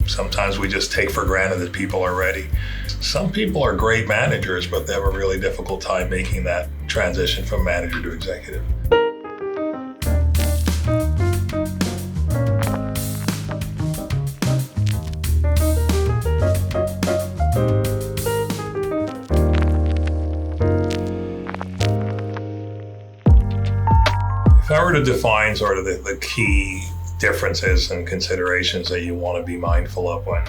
Sometimes we just take for granted that people are ready. Some people are great managers, but they have a really difficult time making that transition from manager to executive. If I were to define sort of the key differences and considerations that you want to be mindful of when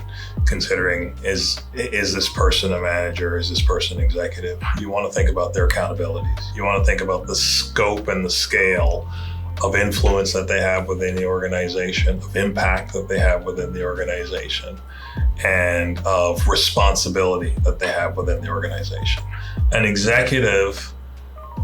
considering is this person a manager, is this person executive, you want to think about their accountabilities. You want to think about the scope and the scale of influence that they have within the organization, of impact that they have within the organization, and of responsibility that they have within the organization. An executive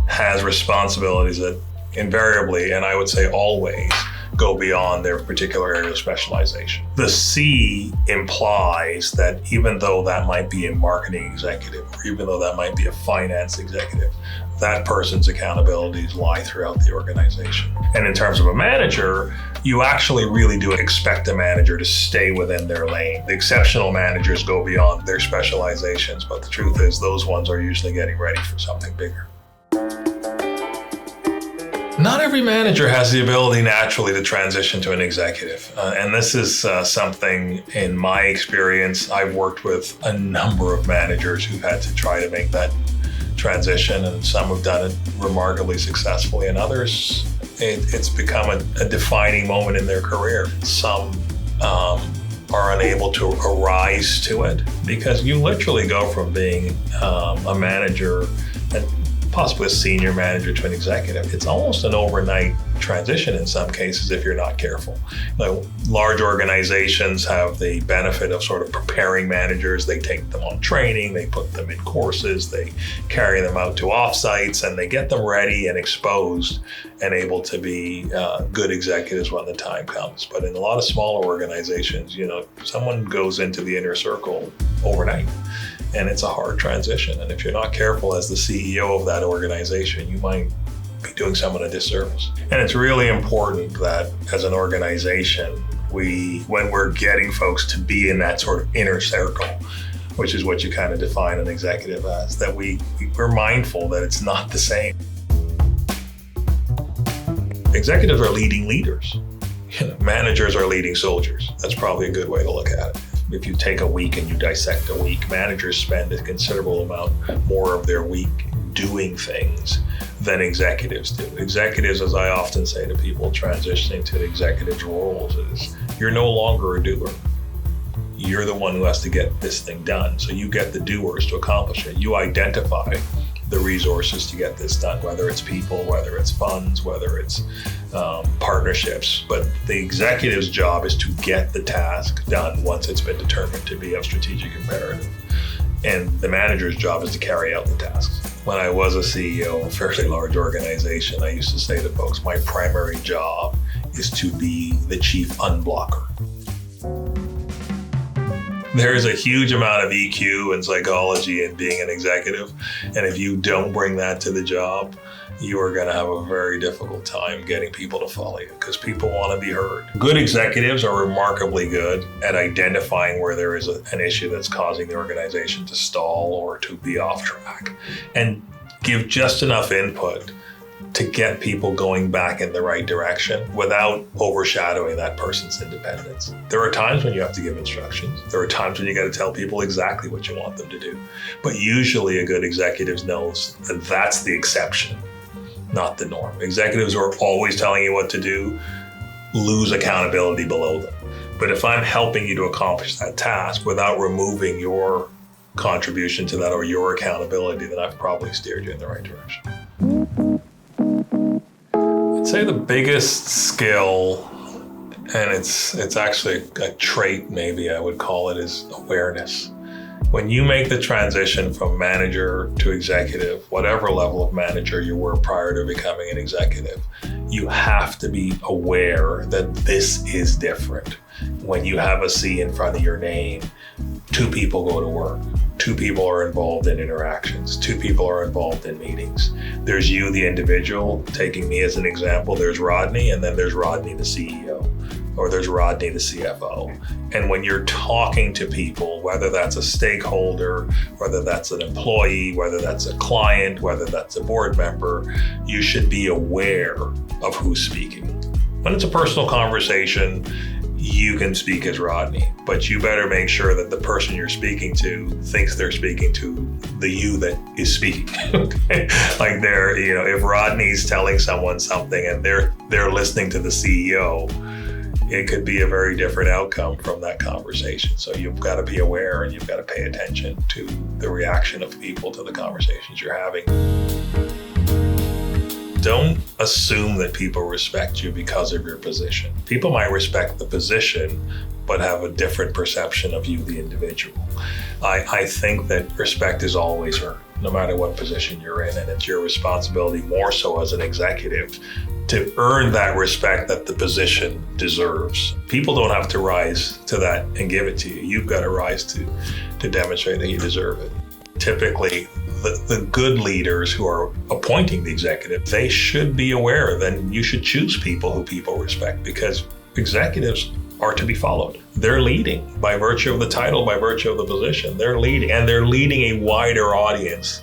has responsibilities that invariably, and I would say always, go beyond their particular area of specialization. The C implies that even though that might be a marketing executive, or even though that might be a finance executive, that person's accountabilities lie throughout the organization. And in terms of a manager, you actually really do expect a manager to stay within their lane. The exceptional managers go beyond their specializations, but the truth is those ones are usually getting ready for something bigger. Not every manager has the ability naturally to transition to an executive. And this is something, in my experience, I've worked with a number of managers who've had to try to make that transition, and some have done it remarkably successfully, and others, it's become a defining moment in their career. Some are unable to arise to it because you literally go from being a manager and possibly a senior manager to an executive. It's almost an overnight transition in some cases if you're not careful. Large organizations have the benefit of sort of preparing managers. They take them on training, they put them in courses, they carry them out to offsites, and they get them ready and exposed and able to be good executives when the time comes. But in a lot of smaller organizations, someone goes into the inner circle overnight. And it's a hard transition. And if you're not careful as the CEO of that organization, you might be doing someone a disservice. And it's really important that as an organization, when we're getting folks to be in that sort of inner circle, which is what you kind of define an executive as, that we're mindful that it's not the same. Executives are leading leaders. Managers are leading soldiers. That's probably a good way to look at it. If you take a week and you dissect a week, managers spend a considerable amount more of their week doing things than executives do. Executives, as I often say to people transitioning to executive roles, is you're no longer a doer. You're the one who has to get this thing done. So you get the doers to accomplish it. You identify the resources to get this done, whether it's people, whether it's funds, whether it's partnerships. But the executive's job is to get the task done once it's been determined to be of strategic imperative. And the manager's job is to carry out the tasks. When I was a CEO of a fairly large organization, I used to say to folks, my primary job is to be the chief unblocker. There's a huge amount of EQ and psychology in being an executive. And if you don't bring that to the job, you are going to have a very difficult time getting people to follow you because people want to be heard. Good executives are remarkably good at identifying where there is an issue that's causing the organization to stall or to be off track and give just enough input to get people going back in the right direction without overshadowing that person's independence. There are times when you have to give instructions. There are times when you got to tell people exactly what you want them to do. But usually a good executive knows that that's the exception, not the norm. Executives who are always telling you what to do lose accountability below them. But if I'm helping you to accomplish that task without removing your contribution to that or your accountability, then I've probably steered you in the right direction. I'd say the biggest skill, and it's actually a trait maybe I would call it, is awareness. When you make the transition from manager to executive, whatever level of manager you were prior to becoming an executive, you have to be aware that this is different. When you have a C in front of your name, 2 people go to work. 2 people are involved in interactions. 2 people are involved in meetings. There's you, the individual, taking me as an example. There's Rodney, and then there's Rodney, the CEO. or there's Rodney, the CFO. And when you're talking to people, whether that's a stakeholder, whether that's an employee, whether that's a client, whether that's a board member, you should be aware of who's speaking. When it's a personal conversation, you can speak as Rodney, but you better make sure that the person you're speaking to thinks they're speaking to the you that is speaking. Like if Rodney's telling someone something and they're listening to the CEO, it could be a very different outcome from that conversation. So you've got to be aware and you've got to pay attention to the reaction of people to the conversations you're having. Don't assume that people respect you because of your position. People might respect the position, but have a different perception of you, the individual. I think that respect is always earned, no matter what position you're in, and it's your responsibility, more so as an executive, to earn that respect that the position deserves. People don't have to rise to that and give it to you. You've got to rise to demonstrate that you deserve it. Typically, the good leaders who are appointing the executive, they should be aware that you should choose people who people respect, because executives are to be followed. They're leading by virtue of the title, by virtue of the position. They're leading, and they're leading a wider audience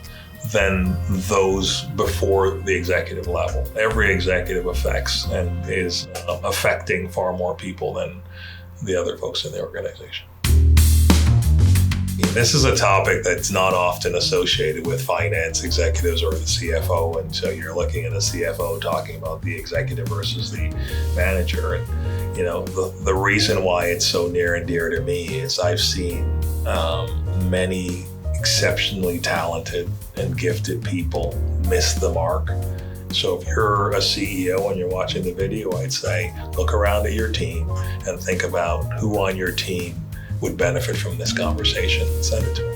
than those before the executive level. Every executive affects and is affecting far more people than the other folks in the organization. This is a topic that's not often associated with finance executives or the CFO, and so you're looking at a CFO talking about the executive versus the manager. And the reason why it's so near and dear to me is I've seen many exceptionally talented and gifted people miss the mark. So if you're a CEO and you're watching the video, I'd say look around at your team and think about who on your team would benefit from this conversation and send it to them.